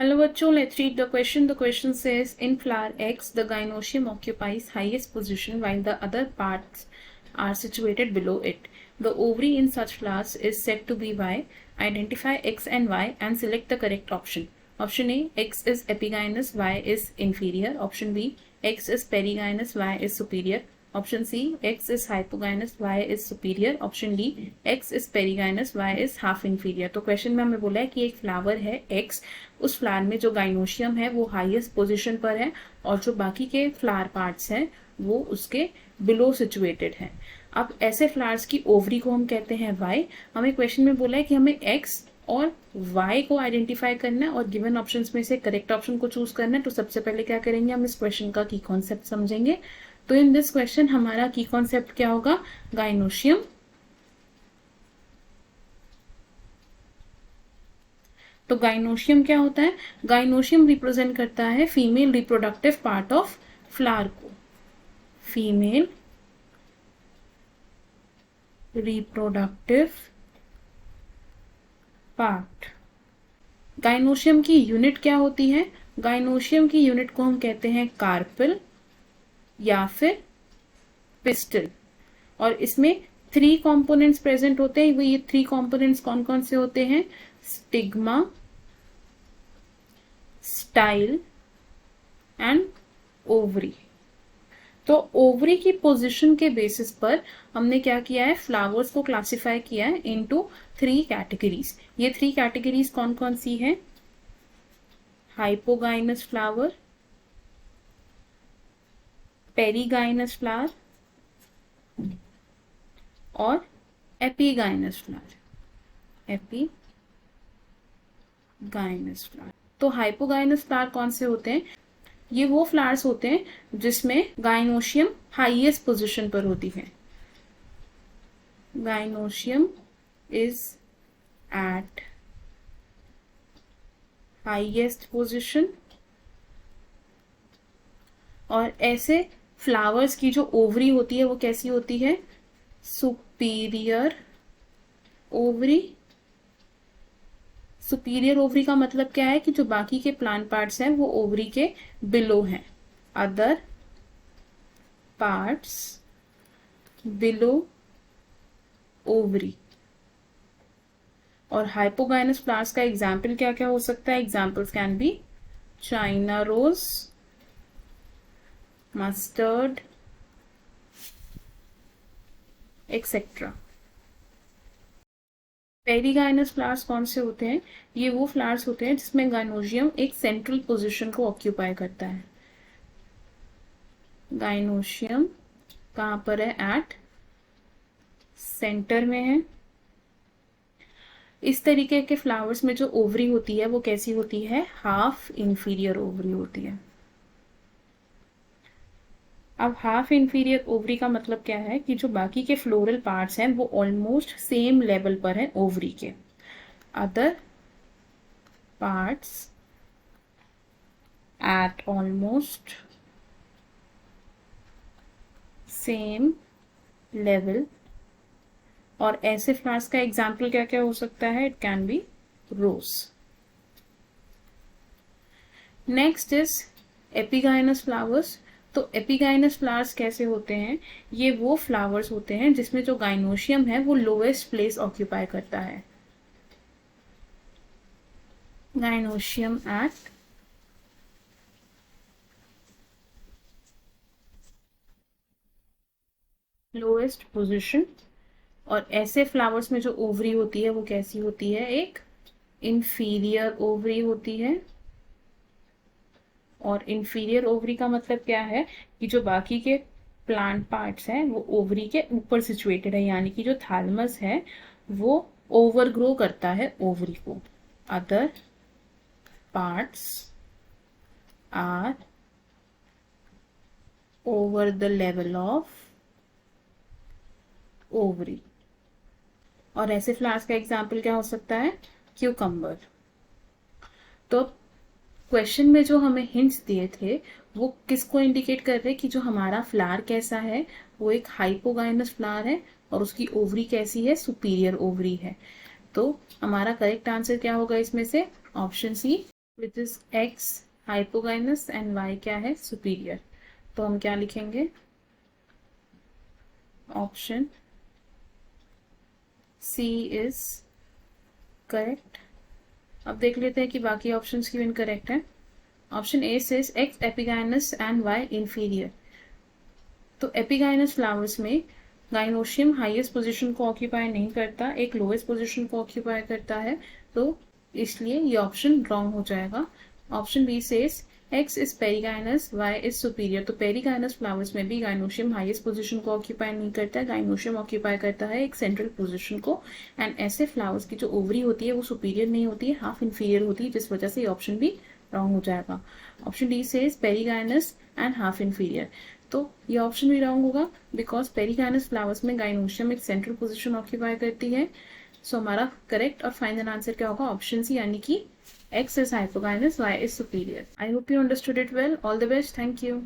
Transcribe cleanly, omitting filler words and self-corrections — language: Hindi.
Hello bachcho, let's read the question. The question says, in flower X, the gynoecium occupies highest position while the other parts are situated below it. The ovary in such flowers is said to be Y. Identify X and Y and select the correct option. Option A, X is epigynous, Y is inferior. Option B, X is perigynous, Y is superior. Option C, X is hypogynous, Y is superior. Option D, X is perigynous, Y is half inferior. तो क्वेश्चन में हमें बोला है कि एक फ्लावर है X, उस फ्लावर में जो गाइनोशियम है वो हाईएस्ट पोजीशन पर है और जो बाकी के फ्लावर पार्ट्स हैं वो उसके बिलो सिचुएटेड हैं। अब ऐसे फ्लावर्स की ओवरी को हम कहते हैं वाई। हमें क्वेश्चन में बोला है कि हमें एक्स और वाई को आइडेंटिफाई करना है और गिवन ऑप्शंस में से करेक्ट ऑप्शन को चूज करना है। तो सबसे पहले क्या करेंगे, हम इस क्वेश्चन का की कॉन्सेप्ट समझेंगे। तो इन दिस क्वेश्चन हमारा की कॉन्सेप्ट क्या होगा, गाइनोशियम। तो गाइनोशियम क्या होता है, गाइनोशियम रिप्रेजेंट करता है female reproductive part of flower को। Female reproductive part. गाइनोशियम की यूनिट क्या होती है, गाइनोशियम की यूनिट को हम कहते हैं कार्पेल या फिर पिस्टल। और इसमें 3 कंपोनेंट्स प्रेजेंट होते हैं। वो ये 3 कंपोनेंट्स कौन कौन से होते हैं, स्टिग्मा, स्टाइल एंड ओवरी। तो ओवरी की पोजीशन के बेसिस पर हमने क्या किया है, फ्लावर्स को क्लासिफाई किया है इनटू 3 कैटेगरीज। ये 3 कैटेगरीज कौन कौन सी है, हाइपोगाइनस फ्लावर, पेरीगाइनस फ्लावर और एपीगाइनस फ्लावर। Epigynous flower. तो हाइपोगाइनस फ्लावर कौन से होते हैं, ये वो फ्लावर्स होते हैं जिसमें गाइनोशियम हाईएस्ट पोजीशन पर होती है। Gynoecium is eight highest position. और ऐसे फ्लावर्स की जो ओवरी होती है वो कैसी होती है, सुपीरियर ओवरी। सुपीरियर ओवरी का मतलब क्या है कि जो बाकी के प्लांट पार्ट्स हैं वो ओवरी के बिलो हैं। Other parts below ovary. और हाइपोगाइनस फ्लावर्स का एग्जाम्पल क्या क्या हो सकता है, examples can be China rose, mustard etcetera. Perigynous flowers कौन से होते हैं, ये वो फ्लावर्स होते हैं जिसमें गाइनोशियम एक सेंट्रल पोजीशन को ऑक्यूपाई करता है। गाइनोशियम कहां पर है, एट सेंटर में है। इस तरीके के फ्लावर्स में जो ओवरी होती है वो कैसी होती है, हाफ इंफीरियर ओवरी होती है। अब हाफ इंफीरियर ओवरी का मतलब क्या है कि जो बाकी के फ्लोरल पार्ट्स हैं वो ऑलमोस्ट सेम लेवल पर हैं ओवरी के। Other parts eight almost same level. और ऐसे फ्लावर्स का एग्जाम्पल क्या क्या हो सकता है, it can be rose. Next is epigynous flowers. तो एपिगाइनस फ्लावर्स कैसे होते हैं, ये वो फ्लावर्स होते हैं जिसमें जो गाइनोशियम है वो लोएस्ट प्लेस ऑक्यूपाई करता है। Gynoecium eight lowest position. और ऐसे फ्लावर्स में जो ओवरी होती है वो कैसी होती है, एक इंफीरियर ओवरी होती है। और इंफीरियर ओवरी का मतलब क्या है कि जो बाकी के प्लांट पार्ट्स हैं वो ओवरी के ऊपर सिचुएटेड है, यानी कि जो थैलमस है वो ओवरग्रो करता है ओवरी को। Other parts are over the level of ovary. और ऐसे फ्लावर्स का एग्जाम्पल क्या हो सकता है, क्यूकम्बर। तो क्वेश्चन में जो हमें हिंट्स दिए थे वो किसको इंडिकेट कर रहे हैं कि जो हमारा फ्लावर कैसा है, वो एक हाइपोगाइनस फ्लावर है और उसकी ओवरी कैसी है, सुपीरियर ओवरी है। तो हमारा करेक्ट आंसर क्या होगा इसमें से, option C which is X hypogynous and Y क्या है, सुपीरियर। तो हम क्या लिखेंगे, ऑप्शन सी इज करेक्ट। अब देख लेते हैं कि बाकी ऑप्शंस क्यों इनकरेक्ट हैं। Option A says X epigynous and Y inferior. तो एपिगाइनस फ्लावर्स में गाइनोशियम हाईएस्ट पोजीशन को ऑक्यूपाई नहीं करता, एक लोएस्ट पोजीशन को ऑक्यूपाई करता है, तो इसलिए ये ऑप्शन रॉन्ग हो जाएगा। Option B says X is perigynous, Y is superior. तो पेरिगाइनस फ्लावर्स में भी गाइनोशियम हाईएस्ट पोजीशन को ऑक्यूपाई नहीं करता है, गाइनोशियम ऑक्यूपाई करता है एक सेंट्रल पोजीशन को। एंड ऐसे फ्लावर्स की जो ओवरी होती है वो सुपीरियर नहीं होती है, हाफ इंफीरियर होती है, जिस वजह से ये ऑप्शन भी रॉन्ग हो जाएगा। Option D says perigynous and half inferior. तो ये ऑप्शन भी रॉन्ग होगा बिकॉज पेरिगाइनस फ्लावर्स में गाइनोशियम एक सेंट्रल पोजीशन ऑक्यूपाई करती है। सो हमारा करेक्ट और फाइनल आंसर क्या होगा, ऑप्शन सी, यानी कि X is hypogynous, Y is superior. I hope you understood it well. All the best. Thank you.